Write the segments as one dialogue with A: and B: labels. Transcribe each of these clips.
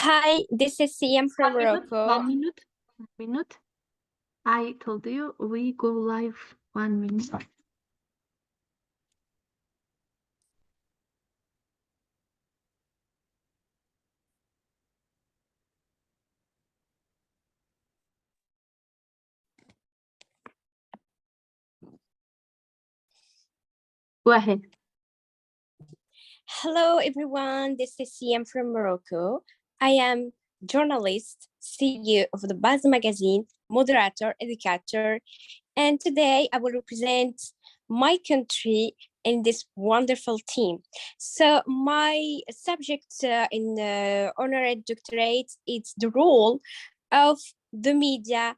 A: Hi, this is Siham from Morocco.
B: 1 minute. 1 minute. I told you we go live 1 minute. Go ahead.
A: Hello, everyone. This is Siham from Morocco. I am journalist, CEO of the Buzz magazine, moderator, educator, and today I will represent my country in this wonderful team. So my subject in honorary doctorate is the role of the media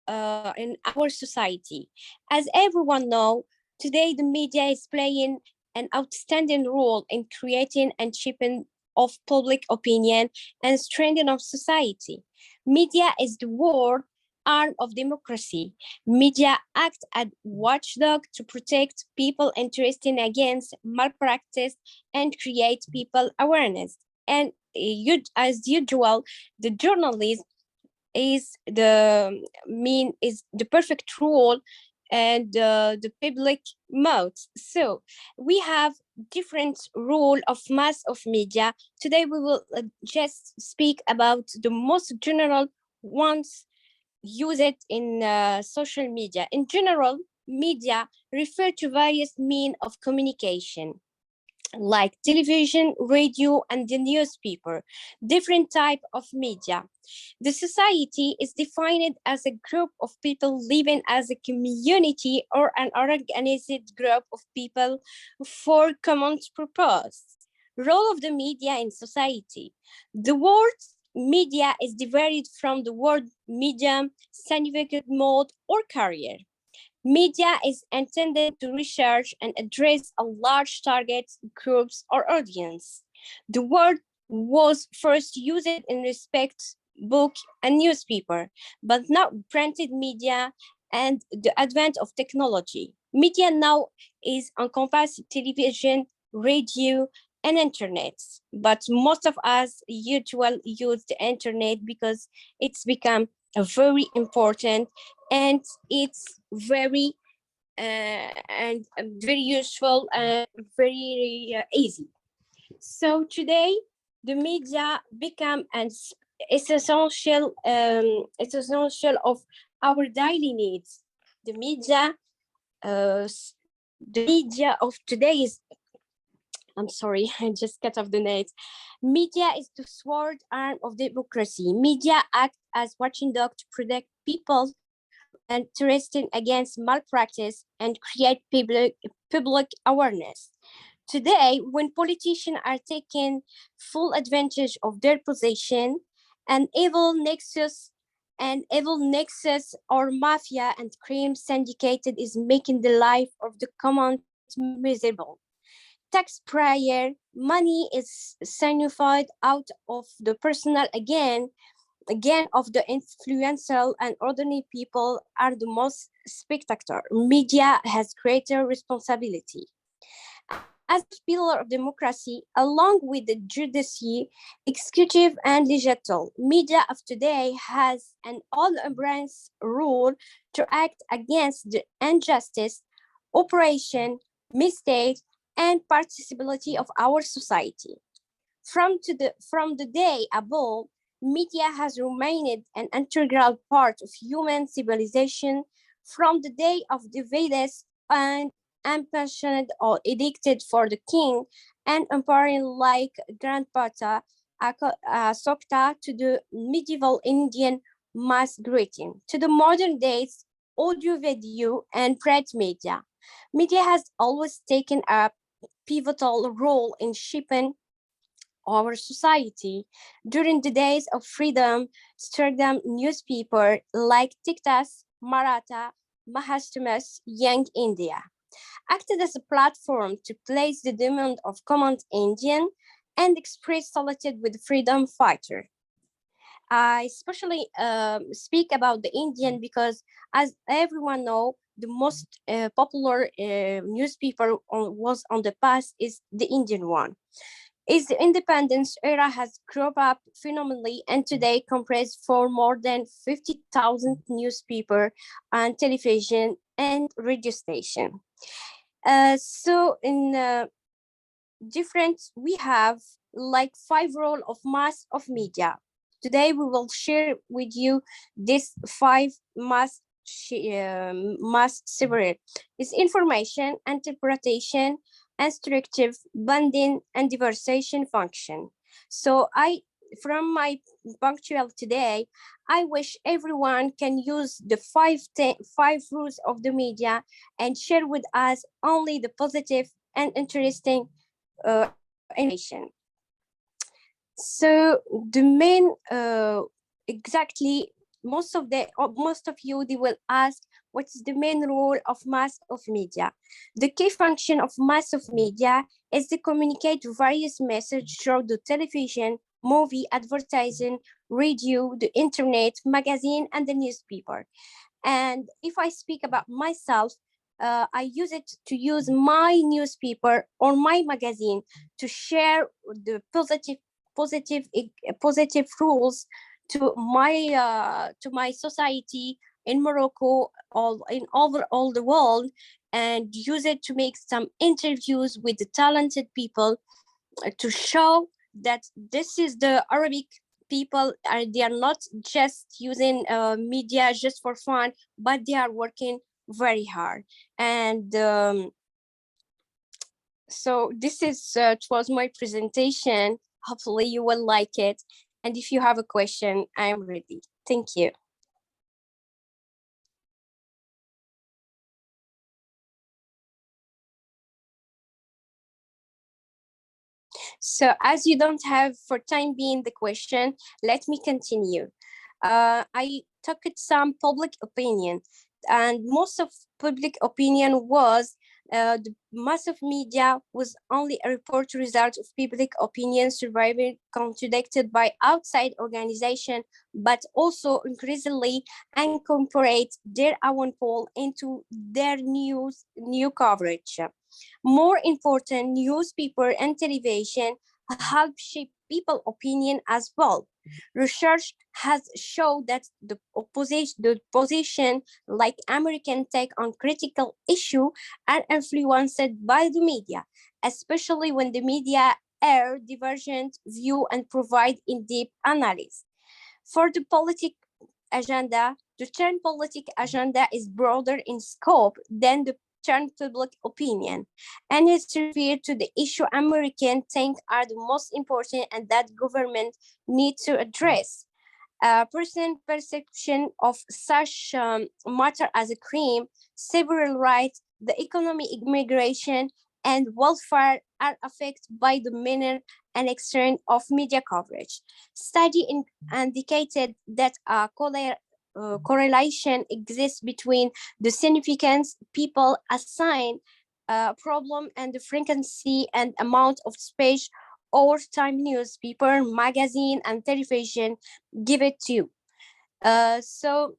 A: in our society. As everyone knows, today the media is playing an outstanding role in creating and shaping of public opinion and strengthening of society. Media is the world arm of democracy. Media act as watchdog to protect people interested against malpractice and create people awareness. And as usual, the journalism is the perfect role and the public mouth. So we have different role of mass of media. Today we will just speak about the most general ones used in social media. In general, media refer to various means of communication like television, radio, and the newspaper, different type of media. The society is defined as a group of people living as a community or an organized group of people for common purpose. Role of the media in society. The word media is derived from the word medium, significant mode, or career. Media is intended to research and address a large target groups or audience. The word was first used in respect book and newspaper, but now printed media and the advent of technology. Media now is encompassing television, radio, and internet. But most of us usually use the internet because it's become a very important and it's very and very useful and very easy. So today, the media become an it's essential of our daily needs. The media, the media of today is. I'm sorry, I just cut off the net. Media is the sword arm of democracy. Media act as watching dog to protect people interested against malpractice and create public awareness. Today, when politicians are taking full advantage of their position, an evil nexus or mafia and crime syndicated is making the life of the common miserable. Taxpayer money is signified out of the personal again of the influential and ordinary people are the most spectacular. Media has greater responsibility. As a pillar of democracy, along with the judiciary, executive, and legislative, media of today has an all-embrace role to act against the injustice, oppression, mistake, and participability of our society. From the day above, media has remained an integral part of human civilization from the day of the Vedas and impassioned or edicted for the king and empowering like Grandpata Sokta to the medieval Indian mass greeting to the modern days audio, video, and print media. Media has always taken a pivotal role in shaping our society. During the days of freedom, stardom newspaper like Tiktas, Maratha, Mahastamas, Young India acted as a platform to place the demand of common Indian and express solidarity with freedom fighter. I especially speak about the Indian because, as everyone know, the most popular newspaper was on the past is the Indian one. Is the independence era has grown up phenomenally and today comprises for more than 50,000 newspaper and television and radio station. So in different we have like five role of mass of media. Today we will share with you this five must separate is information, interpretation, instructive, bonding, and diversion function. So I from my punctual today, I wish everyone can use the five rules of the media and share with us only the positive and interesting information. So the main exactly most of you they will ask what is the main role of mass of media. The key function of mass of media is to communicate various messages through the television, movie, advertising, radio, the internet, magazine, and the newspaper. And if I speak about myself, I use it to use my newspaper or my magazine to share the positive rules to my society in Morocco, all in over all the world, and use it to make some interviews with the talented people to show that this is the Arabic people are they are not just using media just for fun, but they are working very hard. And so this is it was my presentation. Hopefully you will like it. And if you have a question, I am ready. Thank you. So as you don't have for time being the question, let me continue. I took it some public opinion, and most of public opinion was the mass of media was only a report result of public opinion surviving contradicted by outside organization, but also increasingly incorporate their own poll into their new coverage. More important, newspaper and television help shape people opinion as well. Research has shown that the position like American take on critical issue are influenced by the media, especially when the media air divergent view and provide in-depth analysis. For the politic agenda, the term politic agenda is broader in scope than the term public opinion, and it's referred to the issue Americans think are the most important and that government need to address. Person perception of such matter as a crime, civil rights, the economy, immigration, and welfare are affected by the manner and extent of media coverage. Study indicated that a correlation exists between the significance people assign problem and the frequency and amount of space or time newspaper, magazine, and television give it to. So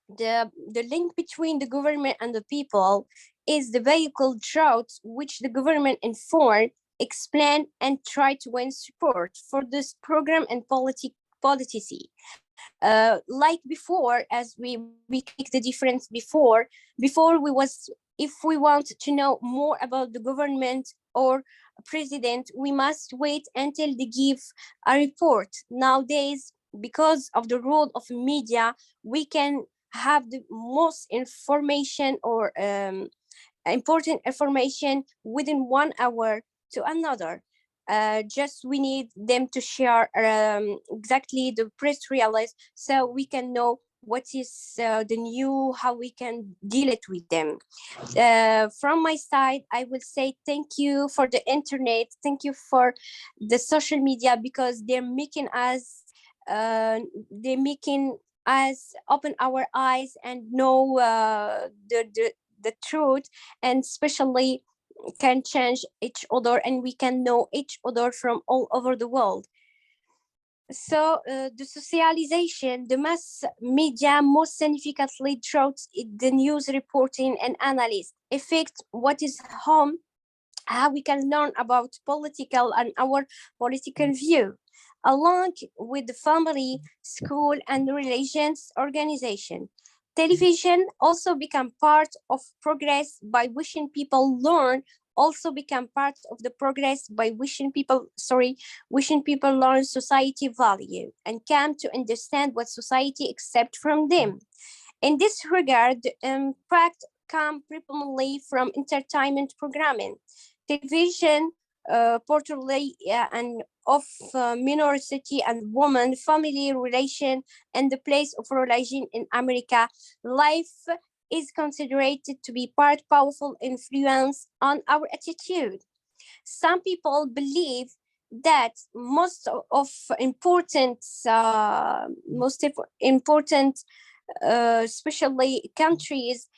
A: the link between the government and the people is the vehicle drought which the government inform, explain, and try to win support for this program and policy. Like before, as we can make the difference before we was if we want to know more about the government or president, we must wait until they give a report. Nowadays, because of the role of media, we can have the most information or important information within 1 hour to another. Just we need them to share exactly the press release so we can know what is the new, how we can deal it with them. From my side, I will say thank you for the internet. Thank you for the social media because they're making us open our eyes and know the truth, and especially can change each other and we can know each other from all over the world. So the socialization, the mass media most significantly throughout the news reporting and analysis affect what is home how we can learn about political and our political view, along with the family, school, and religions organization. Television also become part of progress by wishing people learn, also become part of the progress by wishing people learn society value and come to understand what society accept from them. In this regard, the impact comes primarily from entertainment programming, television, portrayal and of minority and woman, family relation, and the place of religion in America. Life is considered to be part powerful influence on our attitude. Some people believe that most important especially countries,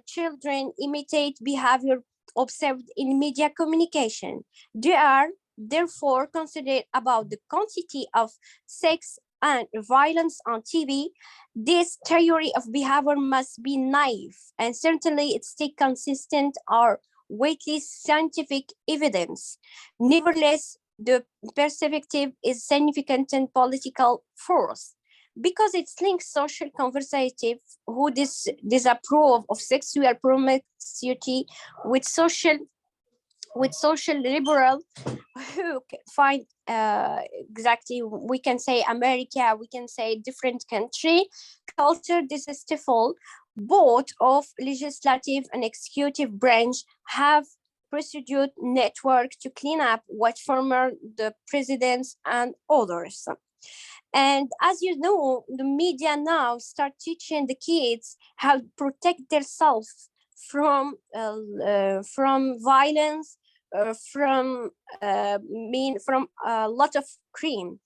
A: children imitate behavior observed in media communication. They are therefore considered about the quantity of sex and violence on TV. This theory of behavior must be naive, and certainly it's still consistent or weighty scientific evidence. Nevertheless, the perspective is significant in political force because it links social conservative who disapprove of sexual promiscuity with social liberal who find exactly, we can say America, we can say different country culture distasteful. Both of legislative and executive branch have pursued network to clean up what former the presidents and others. And as you know, the media now start teaching the kids how to protect themselves from violence, from a lot of crime,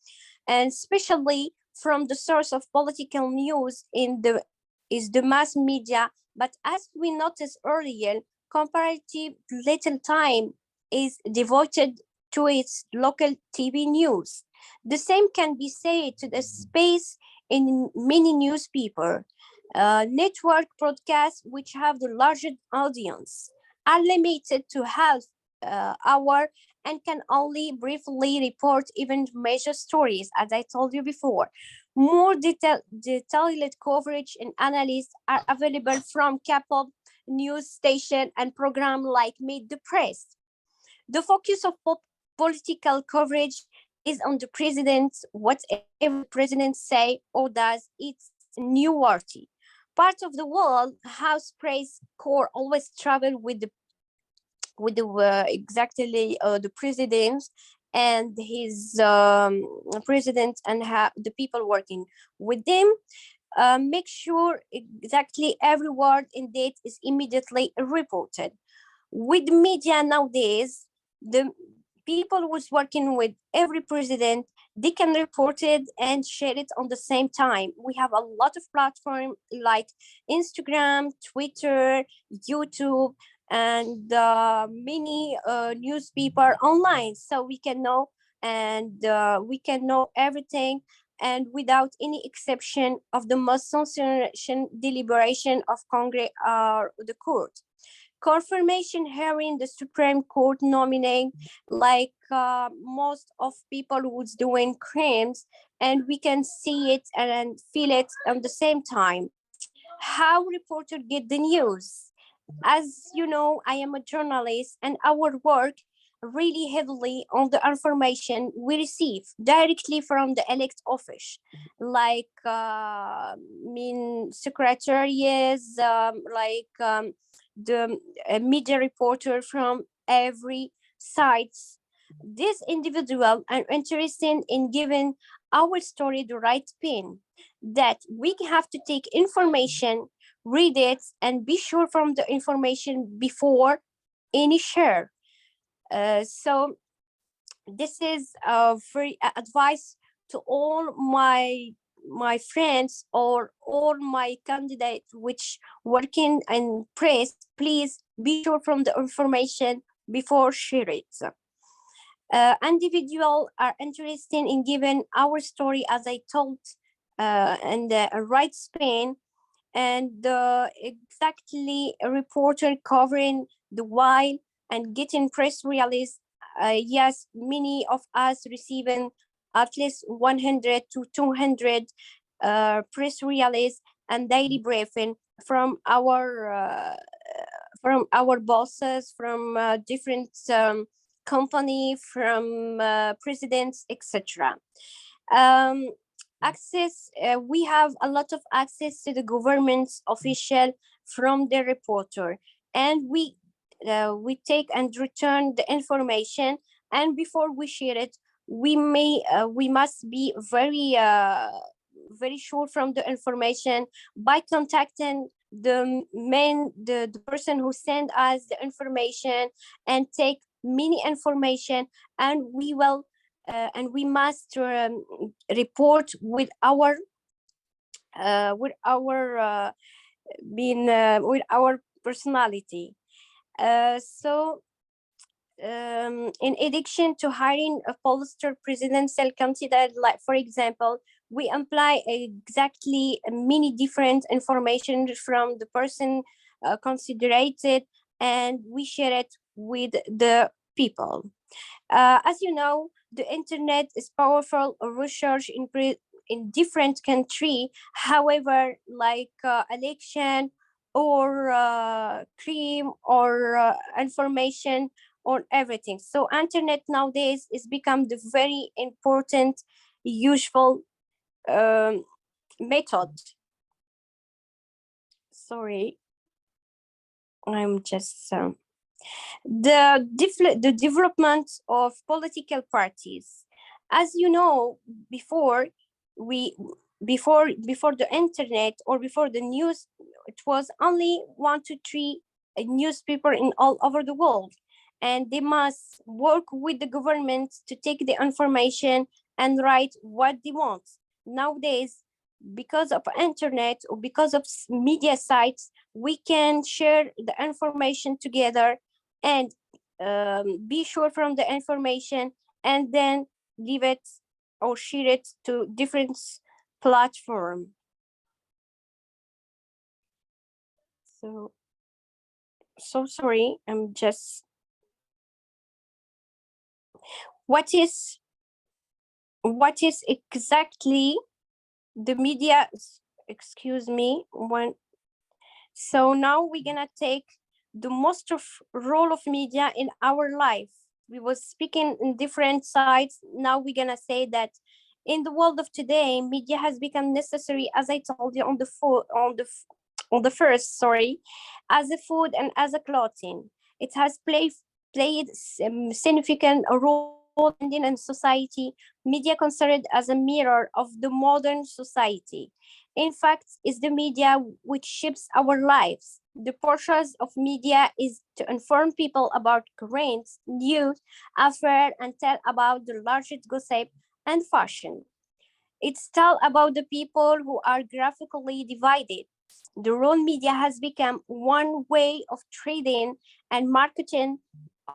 A: and especially from the source of political news in the is the mass media. But as we noticed earlier, comparative little time is devoted to its local TV news. The same can be said to the space in many newspaper. Network broadcasts, which have the largest audience, are limited to half hour and can only briefly report even major stories, as I told you before. More detailed coverage and analysis are available from cable news station and program like Meet the Press. The focus of political coverage is on the president. Whatever the president say or does, it's newsworthy. Part of the world House press corps always travel with exactly the president and his president and the people working with them. Make sure exactly every word and date is immediately reported. With media nowadays, the people who's working with every president, they can report it and share it on the same time. We have a lot of platforms like Instagram, Twitter, YouTube, and many newspaper online, so we can know everything, and without any exception of the most censorship deliberation of Congress or the court. Confirmation hearing the Supreme Court nominee, like most of people who's doing crimes, and we can see it and feel it at the same time. How reporters get the news? As you know, I am a journalist, and our work really heavily on the information we receive directly from the elect office, like secretaries, the media reporter from every sites. This individual are interested in giving our story the right spin. That we have to take information, read it, and be sure from the information before any share. So this is a very advice to all my friends or all my candidates which working in press. Please be sure from the information before share it. Individual are interested in giving our story, as I told, and the right spin, and exactly a reporter covering the while and getting press release. Yes, many of us receiving at least 100 to 200 press release and daily briefing from our bosses, from different company, from presidents, etc. um, Access, we have a lot of access to the government's official from the reporter, and we take and return the information, and before we share it, we must be very sure from the information by contacting the person who sent us the information, and take many information, and we must report with our being with our personality. So in addition to hiring a pollster presidential candidate, like for example, we apply exactly many different information from the person considered, and we share it with the people. As you know, the internet is powerful research in different country. However, like election or crime or information on everything. So internet nowadays is become the very important, useful um, method. Sorry, I'm just the development of political parties. As you know, before we before the internet or before the news, it was only 1 to 3 newspaper in all over the world, and they must work with the government to take the information and write what they want. Nowadays, because of internet or because of media sites, we can share the information together, and be sure from the information, and then leave it or share it to different platform. So sorry, I'm just what is exactly the media, excuse me one. So now we're gonna take the most of role of media in our life. We was speaking in different sides. Now we're gonna say that in the world of today, media has become necessary, as I told you on the on the first, sorry, as a food and as a clothing. It has played significant role in society. Media considered as a mirror of the modern society. In fact, it's the media which shapes our lives. The purpose of media is to inform people about current news, affairs, and tell about the latest gossip and fashion. It's tell about the people who are graphically divided. The role media has become one way of trading and marketing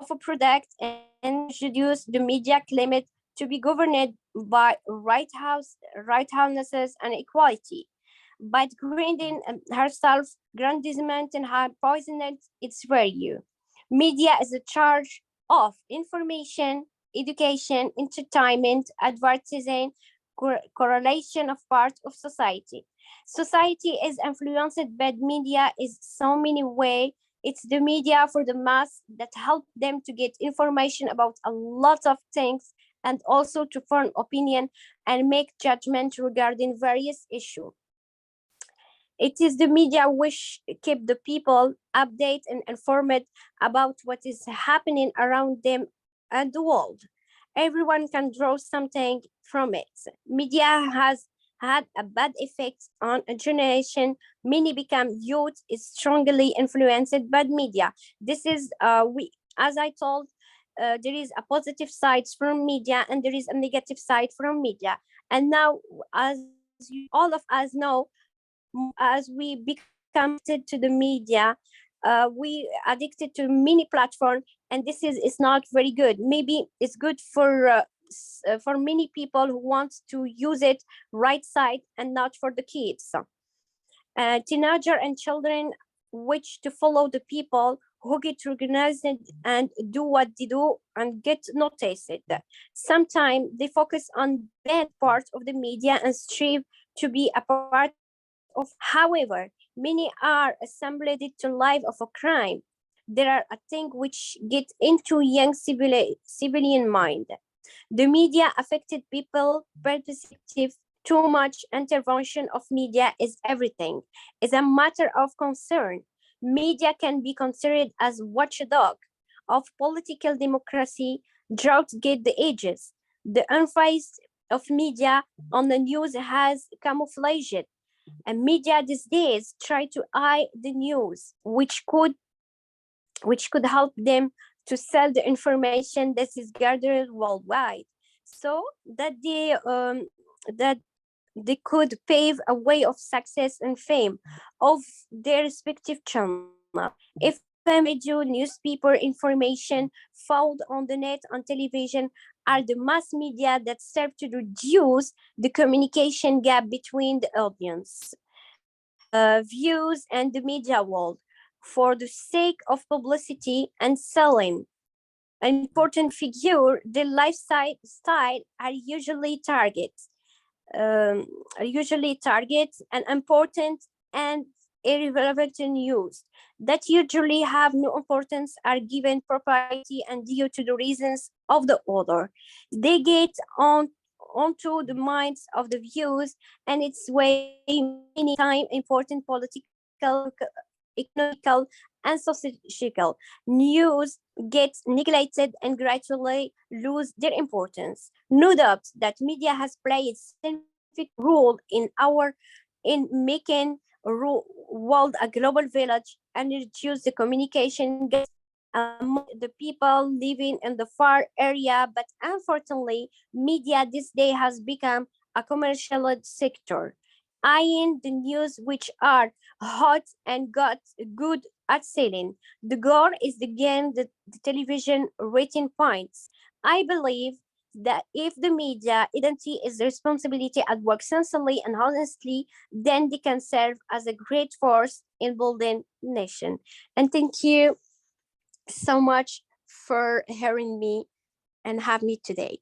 A: of a product, and introduce the media claimed to be governed by right houses and equality. But grinding herself, grandizement and her poisoned its value. Media is a charge of information, education, entertainment, advertising, correlation of part of society. Society is influenced by media is so many way. It's the media for the mass that help them to get information about a lot of things, and also to form opinion and make judgment regarding various issues. It is the media which keep the people updated and informed about what is happening around them and the world. Everyone can draw something from it. Media has had a bad effect on a generation. Many become youth is strongly influenced by media. This is we as I told, there is a positive side from media and there is a negative side from media. And now, as all of us know, as we become addicted to the media, we addicted to many platform, and this is not very good. Maybe it's good for many people who want to use it right side and not for the kids. Teenager and children which to follow the people who get recognized and do what they do and get noticed. Sometimes they focus on the bad part of the media and strive to be a part of it. However, many are assembled to life of a crime. There are a thing which get into young civilian mind. The media affected people perspective. Too much intervention of media is everything. Is a matter of concern. Media can be considered as watchdog of political democracy. Drought get the ages. The emphasis of media on the news has camouflaged. And media these days try to eye the news, which could help them to sell the information that is gathered worldwide, so that they could pave a way of success and fame of their respective channel. FM, radio, newspaper, information found on the net, on television, are the mass media that serve to reduce the communication gap between the audience, views, and the media world for the sake of publicity and selling. An important figure, the lifestyle style are usually targets and important and irrelevant news that usually have no importance are given priority and due to the reasons of the order. They get onto the minds of the viewers, and its way many time important political, economical, and sociological news gets neglected and gradually lose their importance. No doubt that media has played significant role in making world a global village and reduce the communication gaps among the people living in the far area. But unfortunately, media this day has become a commercial sector, eyeing the news which are hot and got good at selling. The goal is to gain the television rating points. I believe that if the media identity is the responsibility at work sincerely and honestly, then they can serve as a great force in building nation. And thank you so much for hearing me and have me today.